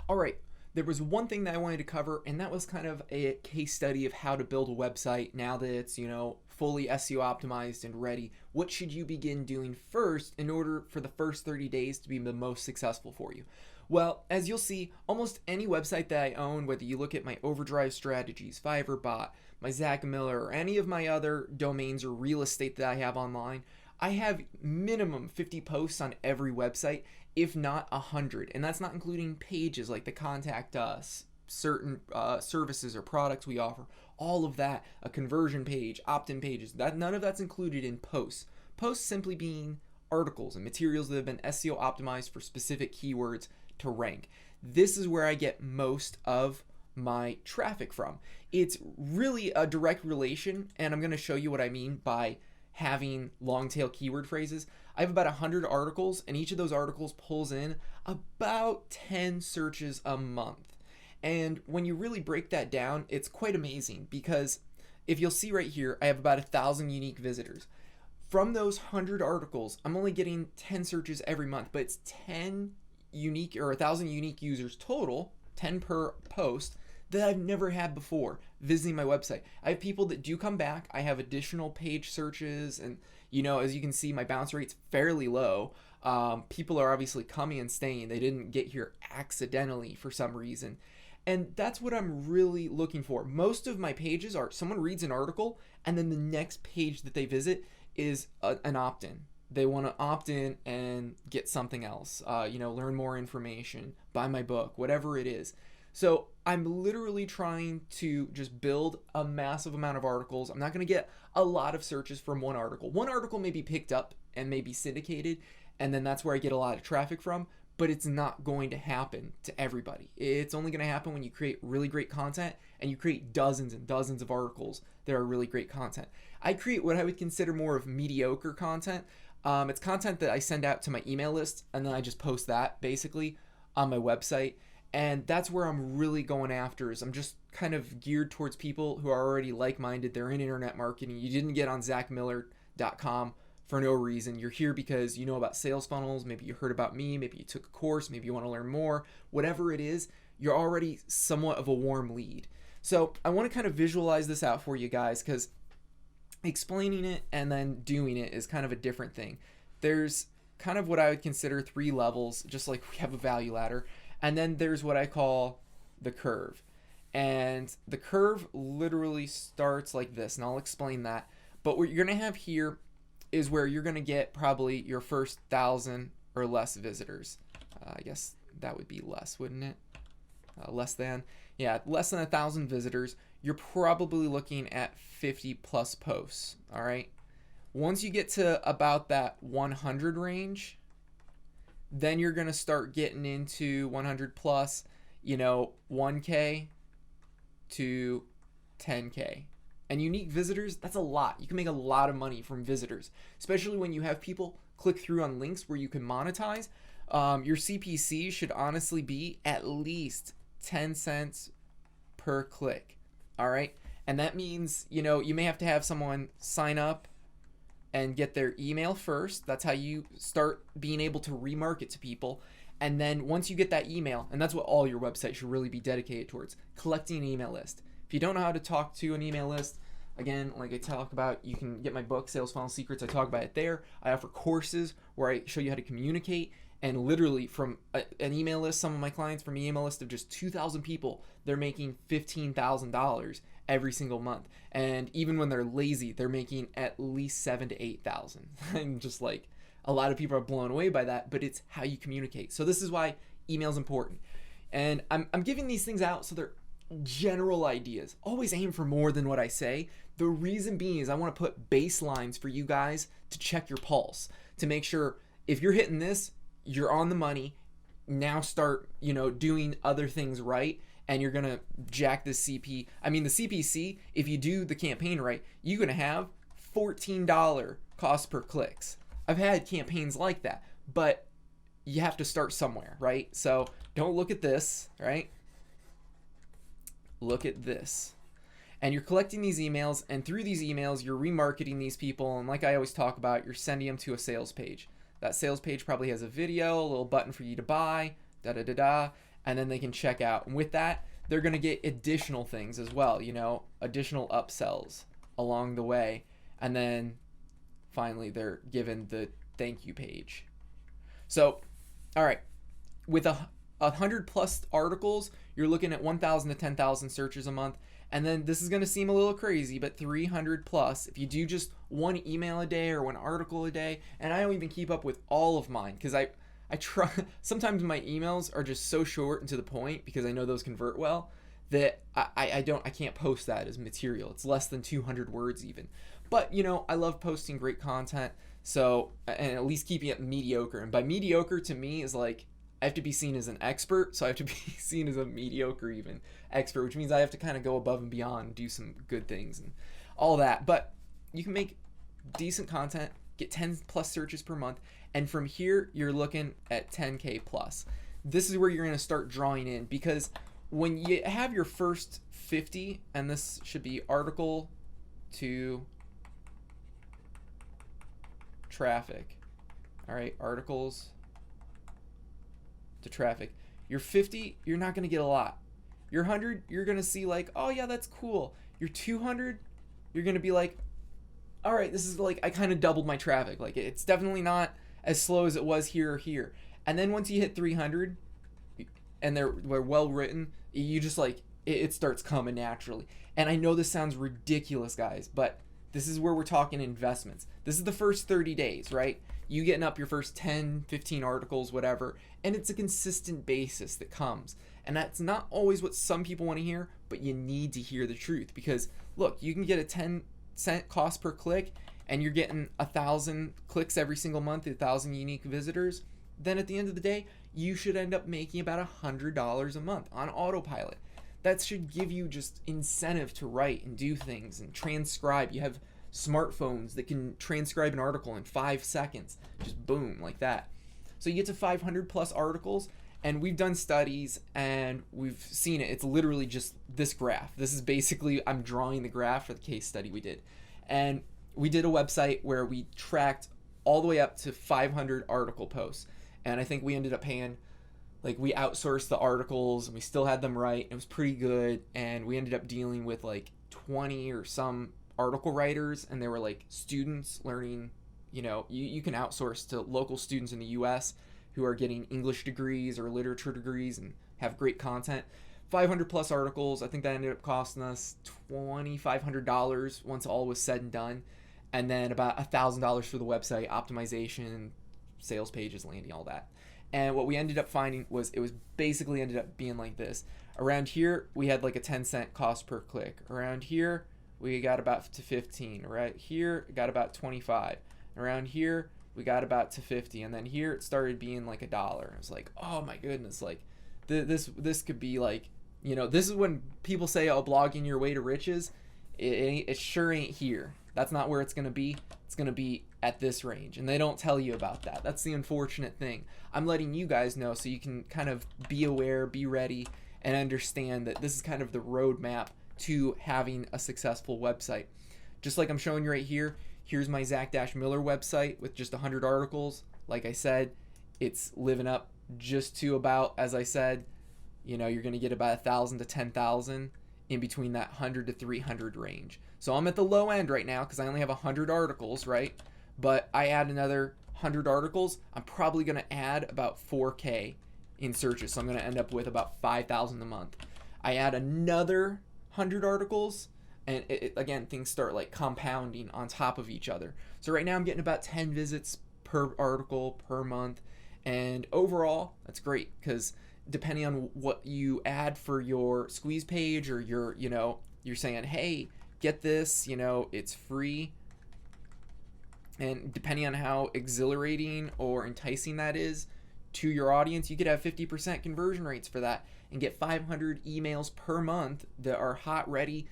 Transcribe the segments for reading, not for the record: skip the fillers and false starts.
All right. There was one thing that I wanted to cover, and that was kind of a case study of how to build a website now that it's, fully SEO optimized and ready. What should you begin doing first in order for the first 30 days to be the most successful for you? Well, as you'll see, almost any website that I own, whether you look at my Overdrive Strategies, Fiverrbot, my Zach Miller, or any of my other domains or real estate that I have online, I have minimum 50 posts on every website, if not 100. And that's not including pages like the contact us, certain services or products we offer, all of that, a conversion page, opt-in pages. None of that's included in posts. Posts simply being articles and materials that have been SEO optimized for specific keywords to rank. This is where I get most of my traffic from. It's really a direct relation, and I'm going to show you what I mean by having long tail keyword phrases. I have about 100 articles, and each of those articles pulls in about 10 searches a month. And when you really break that down, it's quite amazing, because if you'll see right here, I have about 1,000 unique visitors. From those 100 articles, I'm only getting 10 searches every month, but it's 10 unique or 1,000 unique users total, 10 per post, that I've never had before visiting my website. I have people that do come back. I have additional page searches, and as you can see, my bounce rate's fairly low. People are obviously coming and staying. They didn't get here accidentally for some reason. And that's what I'm really looking for. Most of my pages are someone reads an article, and then the next page that they visit is an opt-in. They want to opt in and get something else, learn more information, buy my book, whatever it is. So I'm literally trying to just build a massive amount of articles. I'm not going to get a lot of searches from one article. One article may be picked up and may be syndicated, and then that's where I get a lot of traffic from, but it's not going to happen to everybody. It's only going to happen when you create really great content and you create dozens and dozens of articles that are really great content. I create what I would consider more of mediocre content. It's content that I send out to my email list, and then I just post that basically on my website. And that's where I'm really going after, is I'm just kind of geared towards people who are already like-minded. They're in internet marketing. You didn't get on zachmiller.com for no reason. You're here because you know about sales funnels. Maybe you heard about me. Maybe you took a course. Maybe you want to learn more. Whatever it is, you're already somewhat of a warm lead. So I want to kind of visualize this out for you guys, because explaining it and then doing it is kind of a different thing. There's kind of what I would consider 3 levels, just like we have a value ladder. And then there's what I call the curve. And the curve literally starts like this, and I'll explain that. But what you're going to have here is where you're going to get probably your first 1,000 or less visitors. I guess that would be less, wouldn't it? Less than. Yeah, less than 1,000 visitors. You're probably looking at 50 plus posts, all right? Once you get to about that 100 range, then you're going to start getting into 100 plus, 1K to 10K. And unique visitors, that's a lot. You can make a lot of money from visitors, especially when you have people click through on links where you can monetize. Your CPC should honestly be at least 10 cents per click. All right. And that means, you may have to have someone sign up and get their email first. That's how you start being able to remarket to people. And then once you get that email, and that's what all your website should really be dedicated towards, collecting an email list. If you don't know how to talk to an email list, again, like I talk about, you can get my book, Sales Funnel Secrets. I talk about it there. I offer courses where I show you how to communicate. And literally from an email list, some of my clients from an email list of just 2,000 people, they're making $15,000 every single month. And even when they're lazy, they're making at least 7,000 to 8,000. And just like a lot of people are blown away by that, but it's how you communicate. So this is why email is important. And I'm giving these things out so they're general ideas. Always aim for more than what I say. The reason being is I want to put baselines for you guys to check your pulse, to make sure if you're hitting this, you're on the money. Now start, doing other things right, and you're gonna jack the CP. I mean, the CPC, if you do the campaign right, you're gonna have $14 cost per clicks. I've had campaigns like that, but you have to start somewhere, right? So don't look at this, right? Look at this. And you're collecting these emails, and through these emails, you're remarketing these people. And like I always talk about, you're sending them to a sales page. That sales page probably has a video, a little button for you to buy, da da da da. and then they can check out. And with that, they're going to get additional things as well, additional upsells along the way. And then finally, they're given the thank you page. So, all right, with 100 plus articles, you're looking at 1,000 to 10,000 searches a month. And then this is going to seem a little crazy, but 300 plus, if you do just one email a day or one article a day, and I don't even keep up with all of mine because I try, sometimes my emails are just so short and to the point because I know those convert well that I can't post that as material. It's less than 200 words even. But, I love posting great content. So, and at least keeping it mediocre. And by mediocre to me is like, I have to be seen as an expert, so I have to be seen as a mediocre even expert, which means I have to kind of go above and beyond and do some good things and all that. But you can make decent content, get 10 plus searches per month, and from here you're looking at 10K plus. This is where you're going to start drawing in, because when you have your first 50, and this should be article to traffic, all right, articles to traffic. Your 50, you're not going to get a lot. Your 100, you're going to see like, oh yeah, that's cool. Your 200, you're going to be like, all right, this is like, I kind of doubled my traffic. Like, it's definitely not as slow as it was here or here. And then once you hit 300 and they're well written, you just like, it starts coming naturally. And I know this sounds ridiculous, guys, but this is where we're talking investments. This is the first 30 days, right? You getting up your first 10, 15 articles, whatever, and it's a consistent basis that comes. And that's not always what some people want to hear, but you need to hear the truth, because look, you can get a 10-cent cost per click and you're getting 1,000 clicks every single month, 1,000 unique visitors. Then at the end of the day, you should end up making about $100 a month on autopilot. That should give you just incentive to write and do things and transcribe. You have smartphones that can transcribe an article in 5 seconds, just boom, like that. So you get to 500 plus articles, and we've done studies and we've seen it. It's literally just this graph. This is basically, I'm drawing the graph for the case study we did. And we did a website where we tracked all the way up to 500 article posts. And I think we ended up paying, like, we outsourced the articles and we still had them right. It was pretty good. And we ended up dealing with like 20 or some article writers, and they were like students learning, you can outsource to local students in the US who are getting English degrees or literature degrees and have great content. 500 plus articles. I think that ended up costing us $2,500 once all was said and done. And then about $1,000 for the website optimization, sales pages, landing, all that. And what we ended up finding was it was basically ended up being like this. Around here, we had like a 10-cent cost per click. Around here, we got about to 15. Right here, got about 25. Around here, we got about to 50. And then here, it started being like $1. I was like, oh my goodness, like this could be like, this is when people say, oh, blogging your way to riches. It sure ain't here. That's not where it's going to be. It's going to be at this range. And they don't tell you about that. That's the unfortunate thing. I'm letting you guys know so you can kind of be aware, be ready, and understand that this is kind of the roadmap to having a successful website. Just like I'm showing you right here, here's my Zach-Miller website with just 100 articles. Like I said, it's living up just to about, as I said, you're going to get about 1,000 to 10,000 in between that 100 to 300 range. So I'm at the low end right now because I only have 100 articles, right? But I add another 100 articles, I'm probably going to add about 4K in searches. So I'm going to end up with about 5,000 a month. I add another 100 articles, and again, things start like compounding on top of each other. So right now I'm getting about 10 visits per article per month. And overall, that's great because depending on what you add for your squeeze page or you're saying, hey, get this, it's free. And depending on how exhilarating or enticing that is to your audience, you could have 50% conversion rates for that and get 500 emails per month that are hot, ready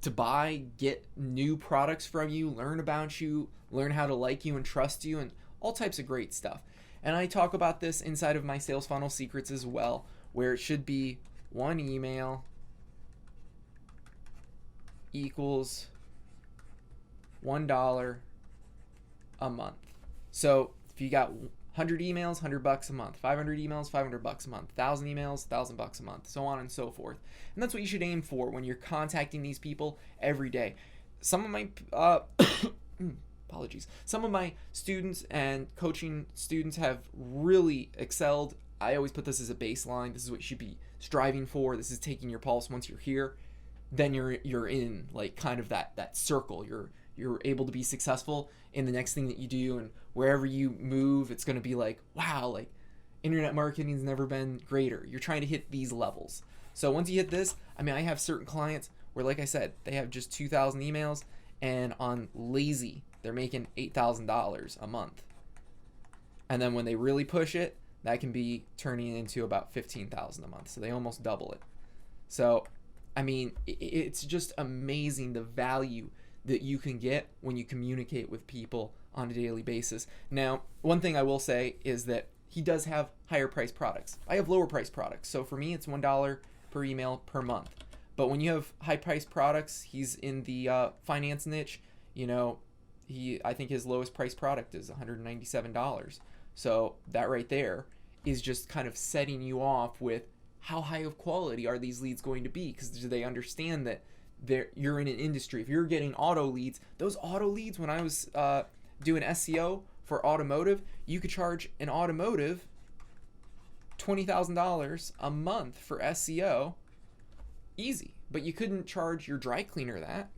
to buy, get new products from you, learn about you, learn how to like you and trust you, and all types of great stuff. And I talk about this inside of my sales funnel secrets as well, where it should be one email equals $1 a month. So if you got 100 emails, $100 a month. 500 emails, $500 a month. 1,000 emails, $1,000 a month. So on and so forth. And that's what you should aim for when you're contacting these people every day. Some of my apologies. Some of my students and coaching students have really excelled. I always put this as a baseline. This is what you should be striving for. This is taking your pulse. Once you're here, then you're in like kind of that circle. You're able to be successful in the next thing that you do, and wherever you move, it's going to be like, wow, like internet marketing's never been greater. You're trying to hit these levels. So once you hit this, I mean, I have certain clients where, like I said, they have just 2,000 emails, and on lazy, they're making $8,000 a month. And then when they really push it, that can be turning into about $15,000 a month. So they almost double it. So, I mean, it's just amazing the value that you can get when you communicate with people on a daily basis. Now, one thing I will say is that he does have higher priced products. I have lower priced products. So for me, it's $1 per email per month. But when you have high priced products, he's in the finance niche. You know, I think his lowest priced product is $197. So that right there is just kind of setting you off with how high of quality are these leads going to be, because do they understand that you're in an industry. If you're getting auto leads, those auto leads, when I was doing SEO for automotive, you could charge an automotive $20,000 a month for SEO, easy. But you couldn't charge your dry cleaner that.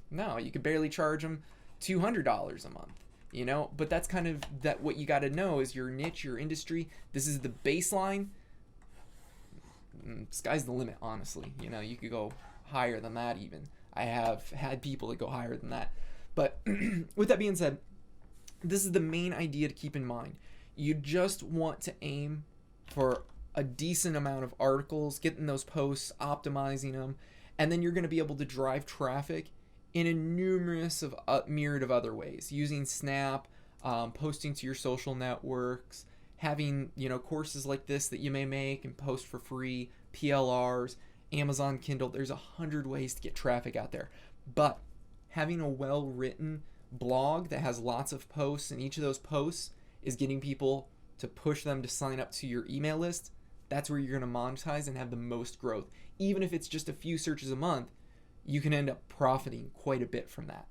No, you could barely charge them $200 a month. You know, but that's kind of what you got to know is your niche, your industry. This is the baseline. Sky's the limit, honestly. You know, you could go higher than that even. I have had people that go higher than that. But with that being said, this is the main idea to keep in mind. You just want to aim for a decent amount of articles, getting those posts, optimizing them, and then you're going to be able to drive traffic in a numerous of myriad of other ways, using Snap, posting to your social networks, having, you know, courses like this that you may make and post for free, PLRs, Amazon Kindle. There's 100 ways to get traffic out there. But having a well-written blog that has lots of posts, and each of those posts is getting people to push them to sign up to your email list, that's where you're going to monetize and have the most growth. Even if it's just a few searches a month, you can end up profiting quite a bit from that.